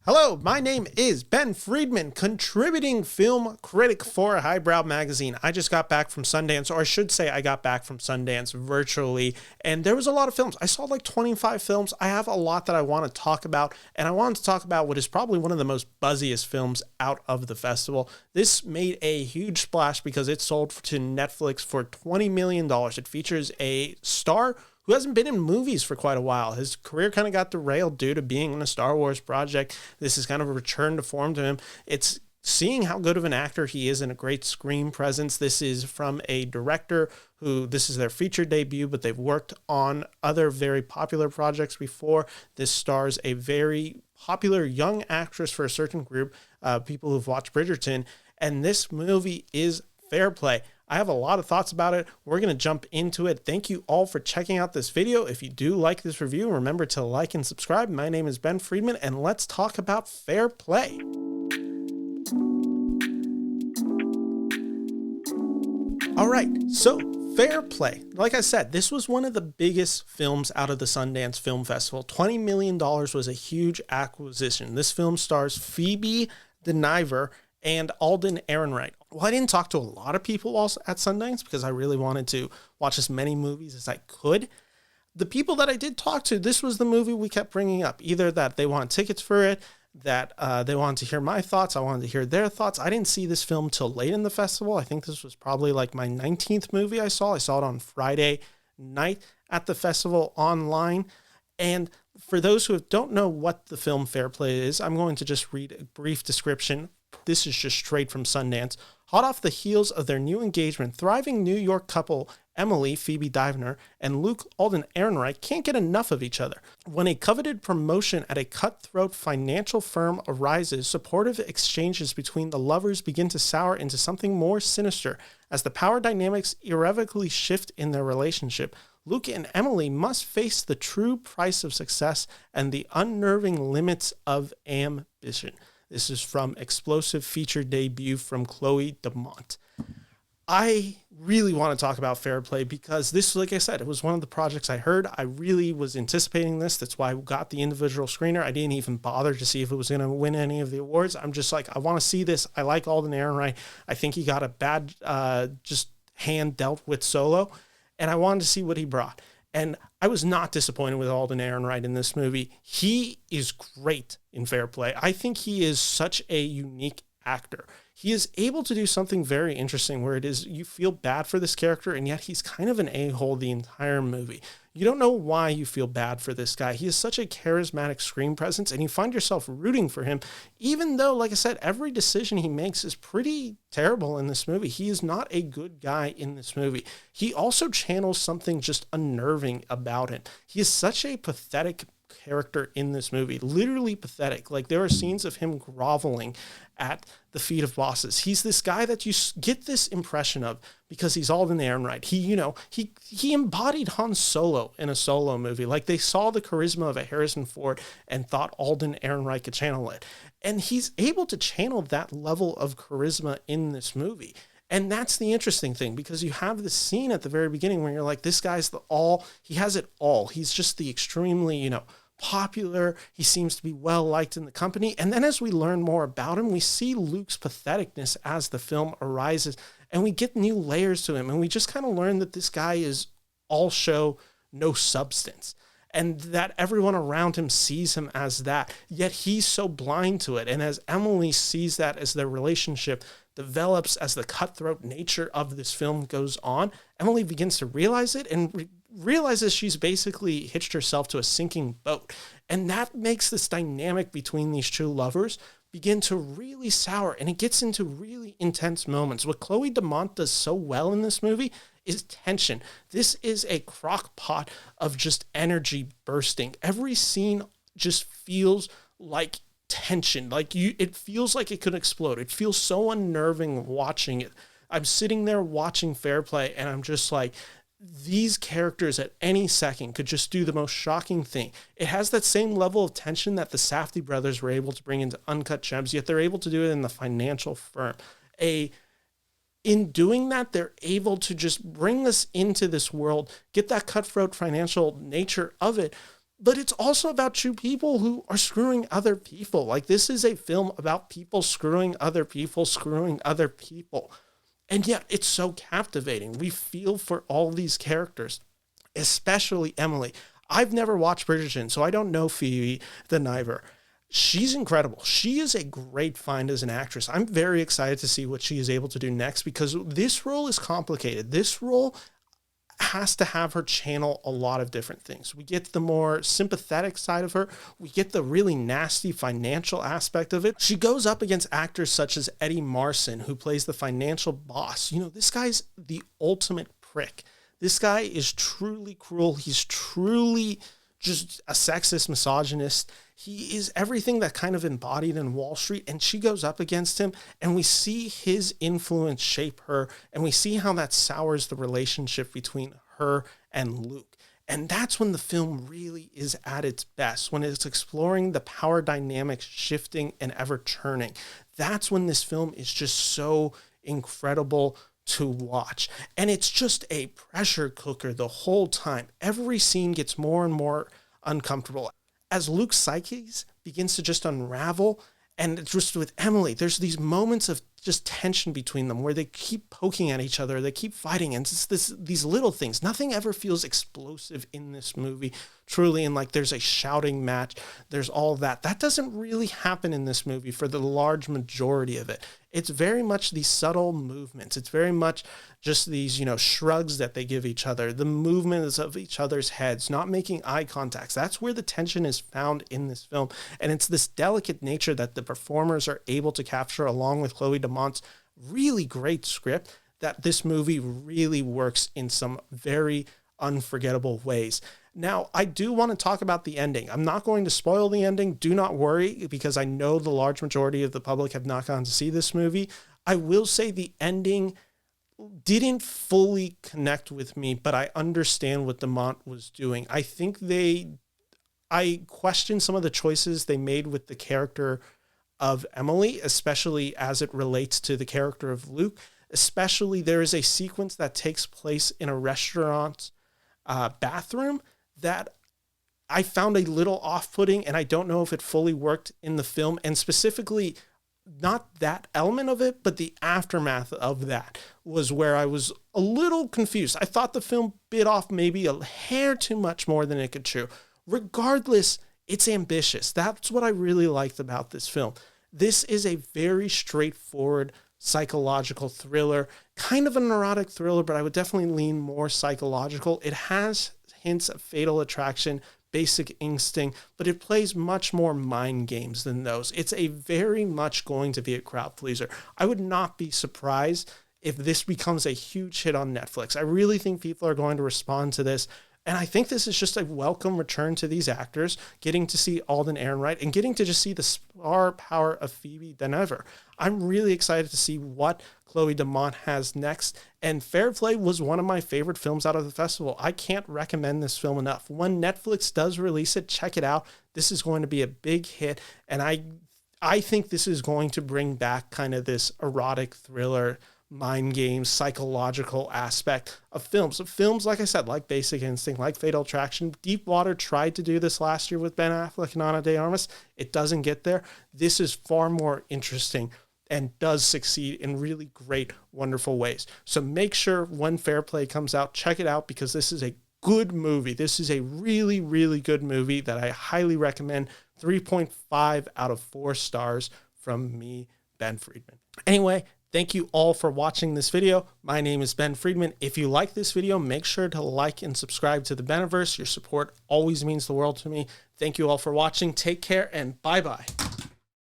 Hello, my name is Ben Friedman, contributing film critic for Highbrow Magazine. I just got back from Sundance, or I should say I got back from Sundance virtually, and there was a lot of films. I saw like 25 films. I have a lot that I want to talk about, and I wanted to talk about what is probably one of the most buzziest films out of the festival. This made a huge splash because it sold to Netflix for $20 million. It features a star who hasn't been in movies for quite a while. His career kind of got derailed due to being in a Star Wars project. This is kind of a return to form to him. It's seeing how good of an actor he is and a great screen presence. This is from a director who, this is their feature debut, but they've worked on other very popular projects before. This stars a very popular young actress for a certain group, people who've watched Bridgerton, and this movie is Fair Play. I have a lot of thoughts about it. We're going to jump into it. Thank you all for checking out this video. If you do like this review, remember to like and subscribe. My name is Ben Friedman, and let's talk about Fair Play. All right, so Fair Play. Like I said, this was one of the biggest films out of the Sundance Film Festival. $20 million was a huge acquisition. This film stars Phoebe Dynevor and Alden Ehrenreich. Well, I didn't talk to a lot of people also at Sundance because I really wanted to watch as many movies as I could. The people that I did talk to, this was the movie we kept bringing up. Either that they want tickets for it, that they wanted to hear my thoughts, I wanted to hear their thoughts. I didn't see this film till late in the festival. I think this was probably like my 19th movie I saw. I saw it on Friday night at the festival online. And for those who don't know what the film Fair Play is, I'm going to just read a brief description. This is just straight from Sundance. Hot off the heels of their new engagement, thriving New York couple Emily, Phoebe Dynevor, and Luke, Alden Ehrenreich can't get enough of each other. When a coveted promotion at a cutthroat financial firm arises, supportive exchanges between the lovers begin to sour into something more sinister. As the power dynamics irrevocably shift in their relationship, Luke and Emily must face the true price of success and the unnerving limits of ambition. This is from explosive feature debut from Chloe Domont. I really want to talk about Fair Play because this, like I said, it was one of the projects I heard. I really was anticipating this. That's why I got the individual screener. I didn't even bother to see if it was going to win any of the awards. I'm just like, I want to see this. I like Alden Ehrenreich. I think he got a bad just hand dealt with Solo, and I wanted to see what he brought. And I was not disappointed with Alden Ehrenreich in this movie. He is great in Fair Play. I think he is such a unique actor. He is able to do something very interesting where it is you feel bad for this character, and yet he's kind of an a-hole the entire movie. You don't know why you feel bad for this guy. He has such a charismatic screen presence, and you find yourself rooting for him, even though, like I said, every decision he makes is pretty terrible in this movie. He is not a good guy in this movie. He also channels something just unnerving about him. He is such a pathetic character in this movie, literally pathetic. Like, there are scenes of him groveling at the feet of bosses. He's this guy that you get this impression of because he's Alden Ehrenreich. He embodied Han Solo in a Solo movie. Like, they saw the charisma of a Harrison Ford and thought Alden Ehrenreich could channel it. And he's able to channel that level of charisma in this movie. And that's the interesting thing, because you have this scene at the very beginning where you're like, this guy's he has it all. He's just the extremely, popular. He seems to be well liked in the company. And then as we learn more about him, we see Luke's patheticness as the film arises, and we get new layers to him. And we just kind of learn that this guy is all show, no substance, and that everyone around him sees him as that, yet he's so blind to it. And as Emily sees that as their relationship develops, as the cutthroat nature of this film goes on, Emily begins to realize it and realizes she's basically hitched herself to a sinking boat. And that makes this dynamic between these two lovers begin to really sour, and it gets into really intense moments. What Chloe Domont does so well in this movie is tension. This is a crock pot of just energy bursting. Every scene just feels like tension. It feels like it could explode. It feels so unnerving watching it. I'm sitting there watching Fair Play, and I'm just like, these characters at any second could just do the most shocking thing. It has that same level of tension that the Safdie brothers were able to bring into Uncut Gems, yet they're able to do it in the financial firm. In doing that, they're able to just bring us into this world, get that cutthroat financial nature of it, but it's also about two people who are screwing other people. Like, this is a film about people screwing other people, screwing other people. And yet it's so captivating. We feel for all these characters, especially Emily. I've never watched Bridgerton, so I don't know Phoebe Dynevor. She's incredible. She is a great find as an actress. I'm very excited to see what she is able to do next, because this role is complicated. This role has to have her channel a lot of different things. We get the more sympathetic side of her. We get the really nasty financial aspect of it. She goes up against actors such as Eddie Marsan, who plays the financial boss. You know, this guy's the ultimate prick. This guy is truly cruel. He's truly just a sexist misogynist. He is everything that kind of embodied in Wall Street, and she goes up against him, and we see his influence shape her, and we see how that sours the relationship between her and Luke. And that's when the film really is at its best, when it's exploring the power dynamics shifting and ever turning. That's when this film is just so incredible to watch. And it's just a pressure cooker the whole time. Every scene gets more and more uncomfortable. As Luke's psyche begins to just unravel, and just with Emily, there's these moments of just tension between them where they keep poking at each other, they keep fighting, and it's these little things. Nothing ever feels explosive in this movie, truly, and like there's a shouting match, there's all that. That doesn't really happen in this movie for the large majority of it. It's very much these subtle movements. It's very much just these, shrugs that they give each other, the movements of each other's heads, not making eye contacts. That's where the tension is found in this film. And it's this delicate nature that the performers are able to capture, along with Chloe Domont's really great script, that this movie really works in some very unforgettable ways. Now, I do want to talk about the ending. I'm not going to spoil the ending. Do not worry, because I know the large majority of the public have not gone to see this movie. I will say the ending didn't fully connect with me, but I understand what Domont was doing. I think I question some of the choices they made with the character of Emily, especially as it relates to the character of Luke. Especially, there is a sequence that takes place in a restaurant bathroom that I found a little off-putting, and I don't know if it fully worked in the film, and specifically not that element of it, but the aftermath of that was where I was a little confused. I thought the film bit off maybe a hair too much more than it could chew. Regardless, it's ambitious. That's what I really liked about this film. This is a very straightforward psychological thriller, kind of an erotic thriller, but I would definitely lean more psychological. It has hints of Fatal Attraction, Basic Instinct, but it plays much more mind games than those. It's a very much going to be a crowd pleaser. I would not be surprised if this becomes a huge hit on Netflix. I really think people are going to respond to this. And I think this is just a welcome return to these actors, getting to see Alden Ehrenreich and getting to just see the star power of Phoebe Dynevor. I'm really excited to see what Chloe Domont has next. And Fair Play was one of my favorite films out of the festival. I can't recommend this film enough. When Netflix does release it, check it out. This is going to be a big hit. And I think this is going to bring back kind of this erotic thriller, mind games, psychological aspect of films. Films, like I said, like Basic Instinct, like Fatal Attraction. Deep Water tried to do this last year with Ben Affleck and Ana de Armas. It doesn't get there. This is far more interesting and does succeed in really great, wonderful ways. So make sure when Fair Play comes out, check it out, because this is a good movie. This is a really, really good movie that I highly recommend. 3.5 out of 4 stars from me, Ben Friedman. Anyway, thank you all for watching this video. My name is Ben Friedman. If you like this video, make sure to like and subscribe to the Beniverse. Your support always means the world to me. Thank you all for watching. Take care and bye-bye.